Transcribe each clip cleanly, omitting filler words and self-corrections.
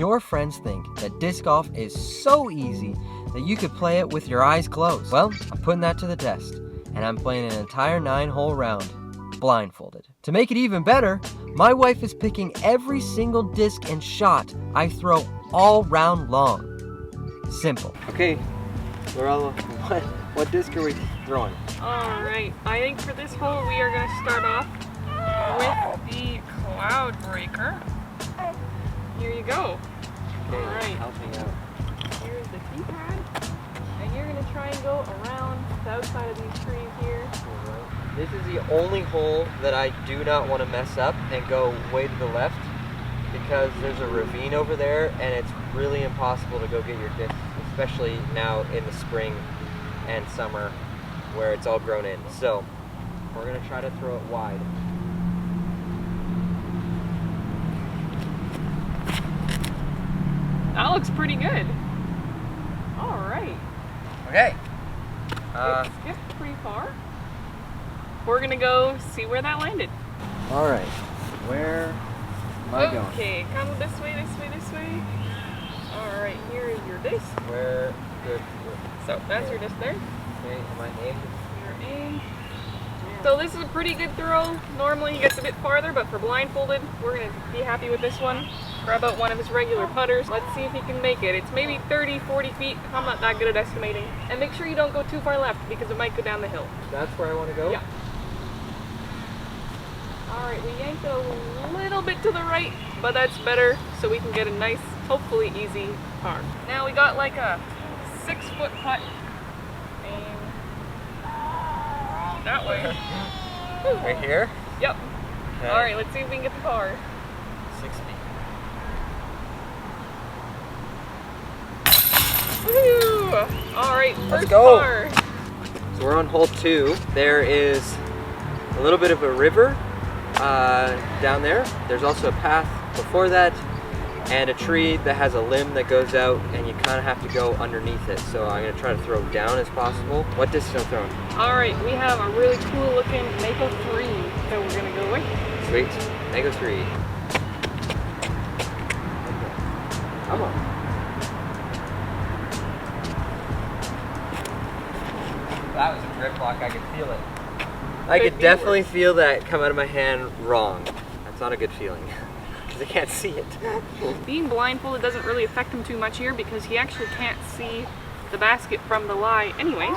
Your friends think that disc golf is so easy that you could play it with your eyes closed. Well, I'm putting that to the test, and I'm playing an entire 9-hole round, blindfolded. To make it even better, my wife is picking every single disc and shot I throw all round long. Simple. Okay, Lorella, what disc are we throwing? Alright, I think for this hole we are going to start off with the Cloud Breaker. Here you go. Okay, alright. help me out. Here's the tee pad. And you're going to try and go around the outside of these trees here. Right. This is the only hole that I do not want to mess up and go way to the left, because there's a ravine over there and it's really impossible to go get your discs, especially now in the spring and summer where it's all grown in. So we're going to try to throw it wide. That looks pretty good. Alright. Okay. It skipped pretty far. We're going to go see where that landed. Alright. Where am I going? Okay, come this way, this way, this way. Alright, here is your disc. Where? Good. So that's your disc there. Okay, am I aimed? You're in. So this is a pretty good throw. Normally he gets a bit farther, but for blindfolded, we're going to be happy with this one. Grab out one of his regular putters. Let's see if he can make it. It's maybe 30, 40 feet. I'm not that good at estimating. And make sure you don't go too far left because it might go down the hill. That's where I want to go? Yeah. Alright, we yanked it a little bit to the right, but that's better so we can get a nice, hopefully easy par. Now we got like a 6-foot putt. Aim that way. Right here? Yep. Okay. Alright, let's see if we can get the par. 6 feet. Woohoo! Alright, first go. par. So we're on hole 2. There is a little bit of a river down there. There's also a path before that and a tree that has a limb that goes out, and you kind of have to go underneath it. So I'm going to try to throw down as possible. What disc am I throwing? Alright, we have a really cool looking Mako 3 that we're going to go with. Sweet. Mako 3. Come on. That was a grip lock. I could feel it. I could definitely feel that come out of my hand wrong. That's not a good feeling because I can't see it. Being blindfolded doesn't really affect him too much here because he actually can't see the basket from the lie anyways.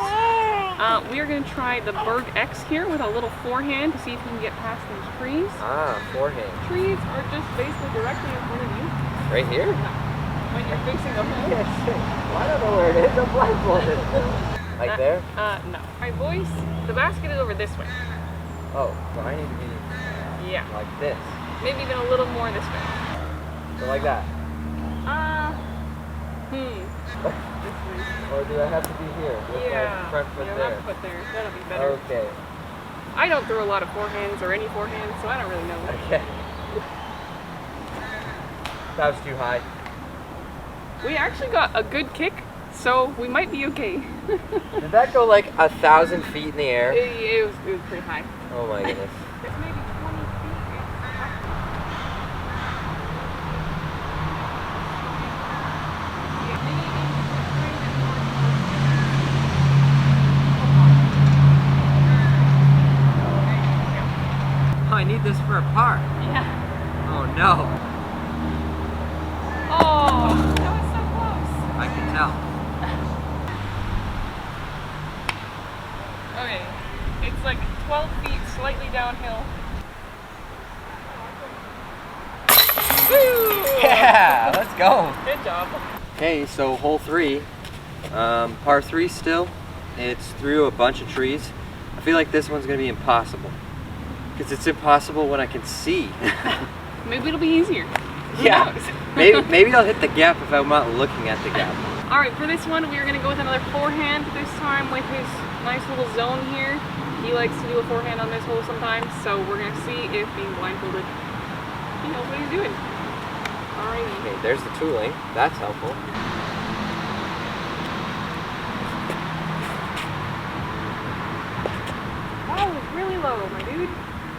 We are going to try the Berg X here with a little forehand to see if we can get past those trees. Ah, forehand. Trees are just basically directly in front of you. Right here? When you're facing the hole. Yes. Well, I don't know where it is. I'm blindfolded. Like there? No. My voice, the basket is over this way. Oh, so I need to be like this. Maybe even a little more this way. So like that? Or do I have to be here? With my front foot there? Left foot there. That'll be better. Okay. I don't throw a lot of forehands or any forehands, so I don't really know. Okay. That was too high. We actually got a good kick, so we might be okay. Did that go like 1,000 feet in the air? It was pretty high. Oh my goodness. It's maybe 20 feet. Oh, I need this for a par. Yeah. Oh no. Oh, that was so close. I can tell. Okay, it's like 12 feet, slightly downhill. Woo! Yeah, let's go. Good job. Okay, so hole 3, par 3 still. It's through a bunch of trees. I feel like this one's gonna be impossible. Because it's impossible when I can see. Maybe it'll be easier. Yeah, maybe I'll hit the gap if I'm not looking at the gap. Alright, for this one, we're going to go with another forehand, this time with his nice little zone here. He likes to do a forehand on this hole sometimes, so we're going to see if being blindfolded, he knows what he's doing. Alright. Okay, there's the tooling. That's helpful. That was really low, my dude.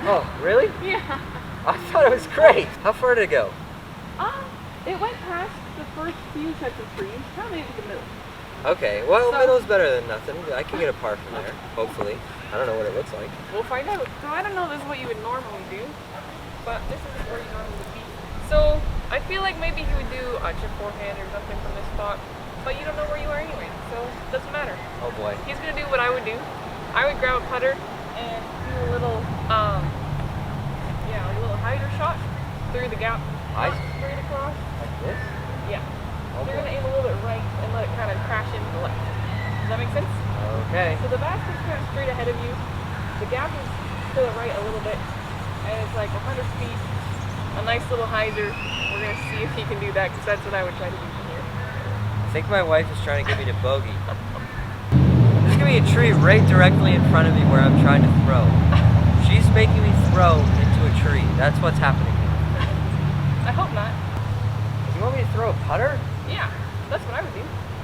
Oh, really? Yeah. I thought it was great. How far did it go? It went past the first few sets of trees, kind of made it to the middle. Okay, well, So- middle's better than nothing. I can get a par from there, hopefully. I don't know what it looks like. We'll find out. So I don't know this is what you would normally do, but this is where you normally would be. So I feel like maybe he would do a chip forehand or something from this spot, but you don't know where you are anyway, so it doesn't matter. Oh boy. He's gonna do what I would do. I would grab a putter and do a little, like a little hyder shot through the gap, Hyzer? straight across. Like this? Yeah. Oh You're boy. gonna aim a little bit right and let it kind of crash into the left. Does that make sense? Okay. So the basket's kind of straight ahead of you. The gap is to the right a little bit, and it's like 100 feet. A nice little hyzer. We're gonna see if he can do that, because that's what I would try to do from here. I think my wife is trying to get me to bogey. There's gonna be a tree right directly in front of me where I'm trying to throw. She's making me throw into a tree. That's what's happening here. I hope not. You want me to throw a putter? Yeah, that's what I would do.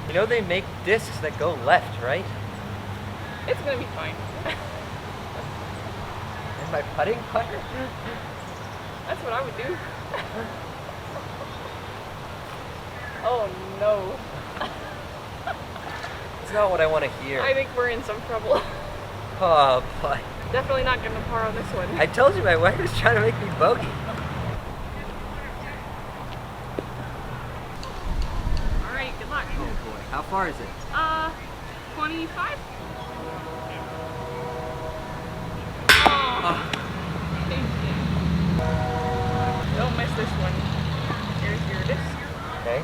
You know they make discs that go left, right? It's gonna be fine. And my putting putter? That's what I would do. Oh no. It's not what I want to hear. I think we're in some trouble. Oh boy. Definitely not gonna par on this one. I told you my wife was trying to make me bogey. Alright, good luck. Oh boy. How far is it? 25? Oh. Don't miss this one. Here's your disc. Okay.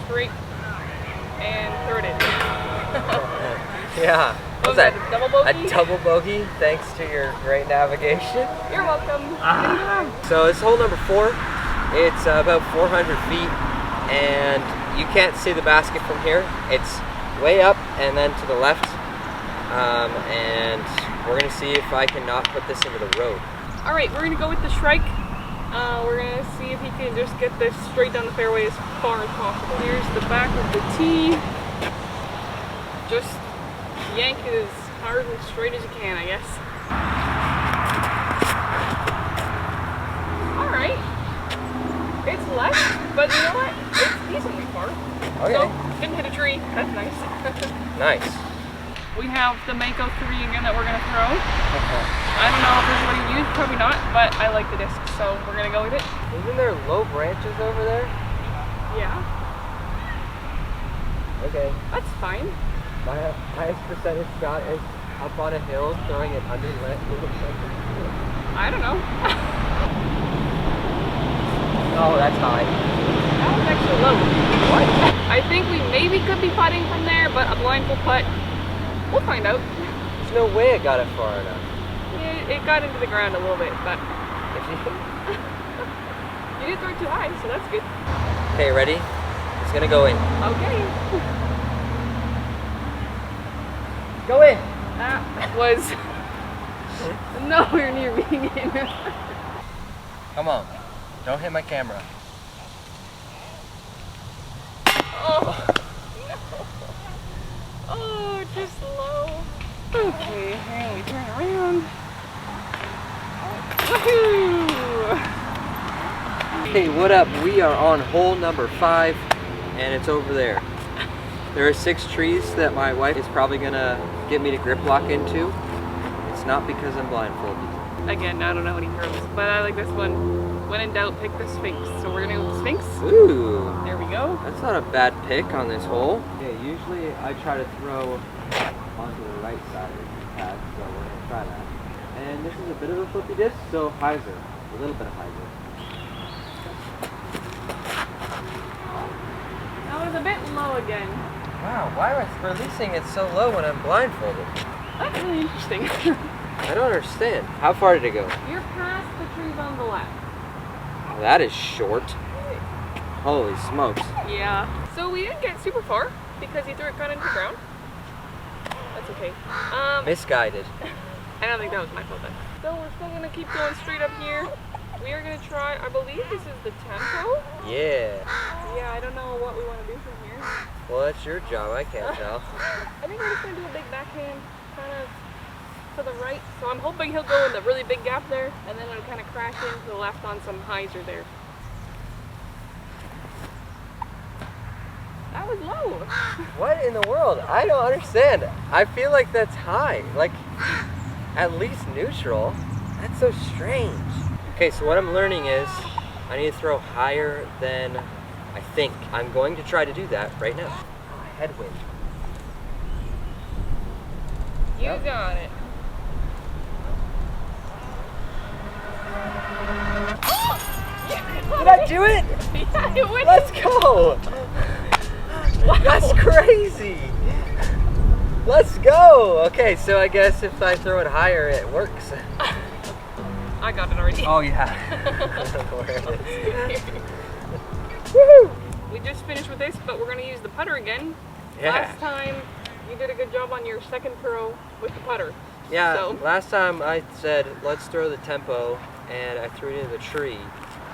Straight. And throw it in. Yeah. What was What's that, that? a double bogey? A double bogey, thanks to your great navigation. You're welcome. So it's hole number 4. It's about 400 feet, and you can't see the basket from here. It's way up and then to the left, and we're gonna see if I can not put this into the road. All right, we're gonna go with the Shrike. We're gonna see if he can just get this straight down the fairway as far as possible. Here's the back of the tee. Just yank it as hard and straight as you can, I guess. All right. It's left, but you know what? It's decently far. Okay. So, didn't hit a tree. That's nice. Nice. We have the Mako 3 again that we're gonna throw. I don't know if this is what you use, probably not, but I like the disc, so we're gonna go with it. Isn't there low branches over there? Yeah, Okay. that's fine. My highest percentage shot is up on a hill, throwing it under lit. I don't know. Oh, that's high. That was actually low. What? I think we maybe could be putting from there, but a blindfold putt, we'll find out. There's no way it got it far enough. It got into the ground a little bit, but If you... you didn't throw it too high, so that's good. Okay, ready? It's gonna go in. Okay. Go in! That was nowhere near being in. Come on. Don't hit my camera. Oh, no. Oh, just low. Okay, and we turn around. Woohoo! Hey, what up? We are on hole number 5, and it's over there. There are 6 trees that my wife is probably gonna get me to grip lock into. It's not because I'm blindfolded. Again, I don't know what he throws, but I like this one. When in doubt, pick the Sphinx. So we're gonna go with the Sphinx. Ooh, There we go. that's not a bad pick on this hole. Okay, usually I try to throw onto the right side of the pad, so we're gonna try that. And this is a bit of a flippy disc, so hyzer, a little bit of hyzer. That was a bit low again. Wow, why am I releasing it so low when I'm blindfolded? That's really interesting. I don't understand. How far did it go? You're past the trees on the left. Oh, that is short. Holy smokes. Yeah. So we didn't get super far because he threw it kind of into the ground. That's okay. Misguided. I don't think that was my fault then. So we're still gonna keep going straight up here. We are gonna try, I believe this is the tempo. Yeah. Yeah, I don't know what we want to do from here. Well, that's your job. I can't tell. I think we're just gonna do a big backhand, kind of to the right. So I'm hoping he'll go in the really big gap there, and then it'll kind of crash into the left on some hyzer there. was low. What in the world? I don't understand. I feel like that's high. Like, at least neutral. That's so strange. Okay, so what I'm learning is I need to throw higher than I think. I'm going to try to do that right now. Headwind. You got it. Did I do it? Yeah, you went. Let's go! Wow. That's crazy! Let's go! Okay, so I guess if I throw it higher, it works. I got it already. Oh, yeah. There it is. Woohoo! We just finished with this, but we're going to use the putter again. Yeah. Last time, you did a good job on your second throw with the putter. Yeah, So, last time I said, let's throw the tempo, and I threw it into the tree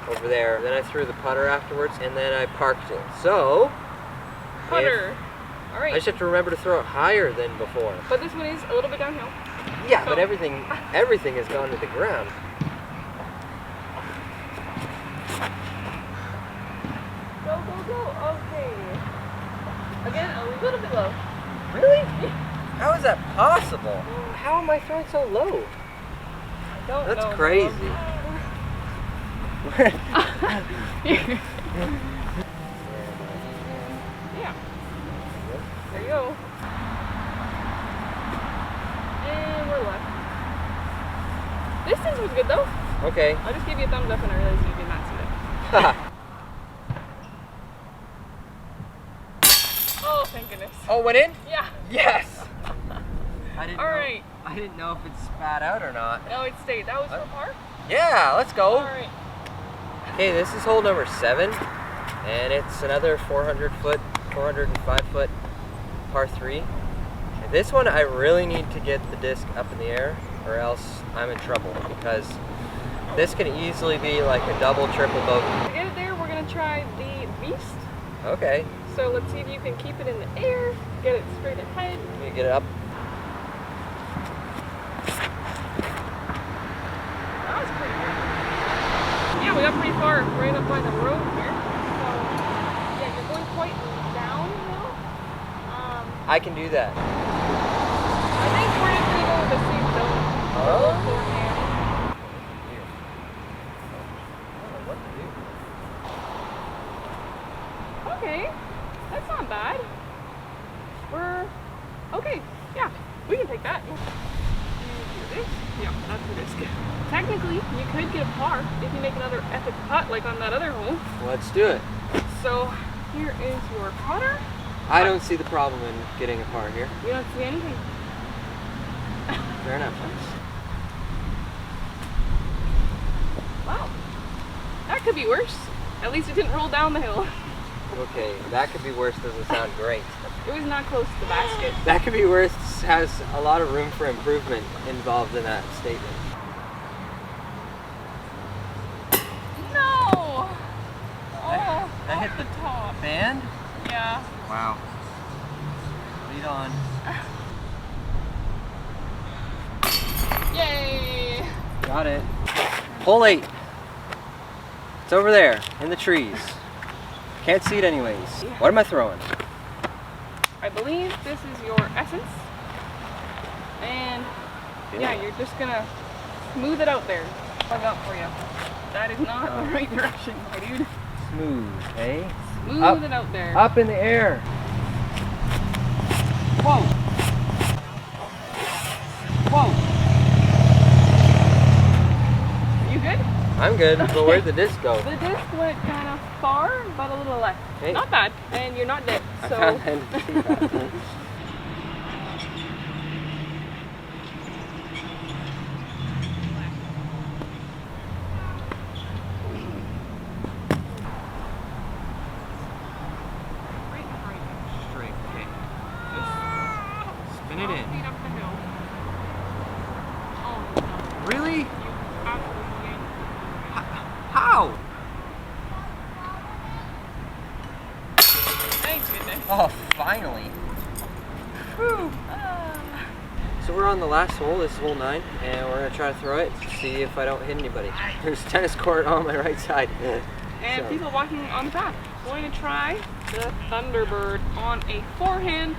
over there. Then I threw the putter afterwards, and then I parked it. So, putter. All right. I just have to remember to throw it higher than before. But this one is a little bit downhill. Yeah, So- but everything has gone to the ground. Go, go, go. Okay. Again, a little bit low. Really? How is that possible? How am I throwing so low? Don't That's know, crazy. Yeah. There you go. And we're left. Distance was good though. Okay. I just gave you a thumbs up and I realized you did not see that. Oh, thank goodness. Oh, went in? Yeah. Yes! I didn't All know. right. I didn't know if it spat out or not. No, it stayed. That was for par? Yeah, let's go. All right. Okay, this is hole number 7, and it's another 405 foot par 3. And this one I really need to get the disc up in the air, or else I'm in trouble, because this can easily be like a double, triple bogey. To get it there, we're gonna try the beast. Okay, So let's see if you can keep it in the air, get it straight ahead. can you get it up? That was pretty good. Yeah, we got pretty far right up by the road here. So, yeah, you're going quite downhill. I can do that. I think we're just going to go with the same zone. Oh. Beforehand. I don't know what to do. Okay, that's not bad. We're, okay, yeah, we can take that. Yeah, that's the disc. Technically, you could get a par if you make another epic putt like on that other hole. Let's do it. So here is your putter. I don't see the problem in getting a par here. You don't see anything. Fair enough. Wow, that could be worse. At least it didn't roll down the hill. Okay, that could be worse, doesn't sound great. It was not close to the basket. That could be worse, has a lot of room for improvement involved in that statement. No! Oh, that off hit the top. Band? Yeah. Wow. Lead on. Yay! Got it. Hole 8. It's over there, in the trees. Can't see it anyways. What am I throwing? I believe this is your essence. And yeah, you're just gonna smooth it out there. Plug up for you. That is not the right direction, my dude. Smooth, eh? Smooth it out there. Up in the air. Whoa. Whoa. You good? I'm good, but where'd the disc go? The disc went kind of far, but a little left. Hey. Not bad. And you're not dead, I so. found that. Straight, okay. Just spin it in. Feet up the hill. Oh, no. Really? You absolutely ain't. How? Thank goodness. Oh, finally. Whew. So we're on the last hole, this is hole 9, and we're going to try to throw it to see if I don't hit anybody. There's a tennis court on my right side. And So, people walking on the path. going to try the Thunderbird on a forehand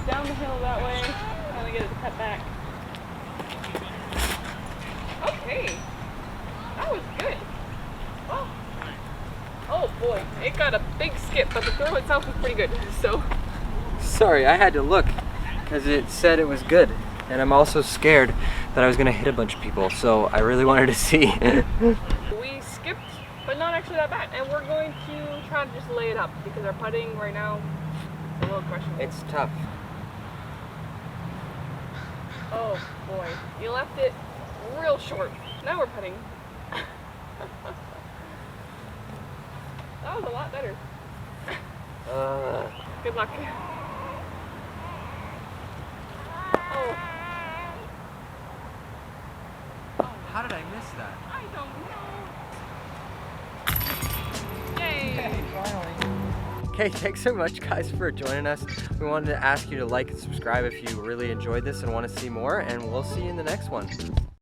down the hill that way. Finally get it to cut back. Okay, that was good. Oh boy, it got a big skip, but the throw itself was pretty good. So Sorry, I had to look because it said it was good, and I'm also scared that I was gonna hit a bunch of people, so I really wanted to see. we skipped, but not actually that bad, and we're going to try to just lay it up because our putting right now is a little questionable. It's tough. Oh boy, you left it real short. Now we're putting. That was a lot better. Good luck. Oh. How did I miss that? I don't know. Yay! Okay, thanks so much guys for joining us. We wanted to ask you to like and subscribe if you really enjoyed this and want to see more, and we'll see you in the next one.